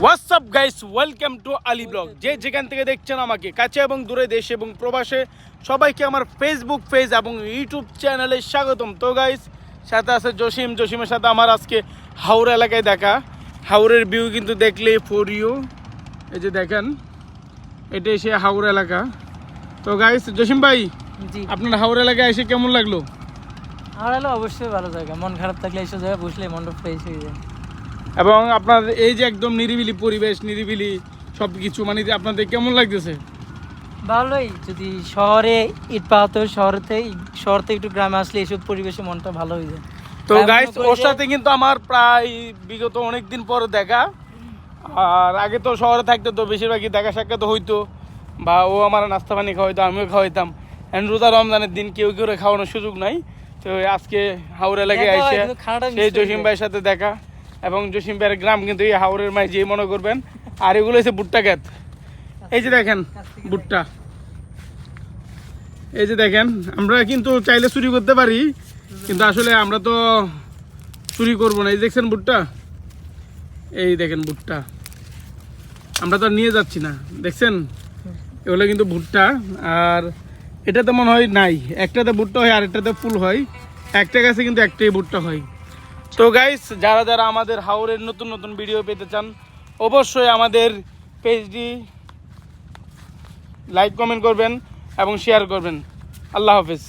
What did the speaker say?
WhatsApp guys, welcome to Ali blog. যে যেখান থেকে দেখছেন আমাকে, কাছে এবং দূরে, দেশে এবং প্রবাসে, সবাইকে আমার ফেসবুক পেজ এবং ইউটিউব চ্যানেলে স্বাগতম। তো গাইস, সাথে আছে জসিমের সাথে আমার আজকে হাওড়া এলাকায় দেখা। হাওড়ের ভিউ কিন্তু দেখলেই ফর ইউ। এই যে দেখেন, এটা এসে হাওড়া এলাকা। তো গাইস, জসিম ভাই, জি, আপনার হাওড়া এলাকায় এসে কেমন লাগলো? আমার হলো অবশ্যই ভালো জায়গা। মন খারাপ থাকলে এইসব জায়গায় বসলে মনটা ফ্রেশ হয়ে যায়। এবং আপনার এই যে একদম নিরিবিলি পরিবেশ, নিরিবিলি সব কিছু, মানে আপনাদের কেমন লাগতেছে? ভালোই। যদি শহরে ইট পাওয়া তো শহর থেকে একটু গ্রামে আসলে এইসব পরিবেশে মনটা ভালো হয়ে যায়। তো আমি মনে গাইস, করি ওর যে- সাথে কিন্তু আমার প্রায় বিগত অনেক দিন পর দেখা। আর আগে তো শহরে থাকতো, তো বেশিরভাগই দেখা সাক্ষাৎ হইতো, বা ও আমার নাস্তা পানি খাওয়াইতো, আমিও খাওয়াইতাম। রোজা রমজানের দিন কেউ কেউ খাওয়ানোর সুযোগ নাই। তো আজকে হাওড়া এলাকায় দেখা হয়, এসে কিন্তু খানাটা miss সেই হয়ে জসিম যায়। ভাইয়ের সাথে দেখা। এবং জসিম ভাইয়ের গ্রাম কিন্তু এই হাওড়ের মাঝে মনে করবেন। আর এগুলো হচ্ছে ভুট্টা ক্ষেত। এই যে দেখেন ভুট্টা, এই যে দেখেন, আমরা কিন্তু চাইলে চুরি করতে পারি, কিন্তু আসলে আমরা তো চুরি করবো না। এই দেখছেন ভুট্টা, এই দেখেন ভুট্টা, আমরা তো আর নিয়ে যাচ্ছি না। দেখছেন, এগুলো কিন্তু ভুট্টা। আর এটাতে মনে হয় নাই, একটাতে ভুট্টা হয় আর একটাতে ফুল হয়। একটা গাছে কিন্তু একটাই ভুট্টা হয়। তো গাইস, যারা যারা আমাদের হাওড়ের নতুন নতুন ভিডিও পেতে চান, অবশ্যই আমাদের পেজটি লাইক কমেন্ট করবেন এবং শেয়ার করবেন। আল্লাহ হাফেজ।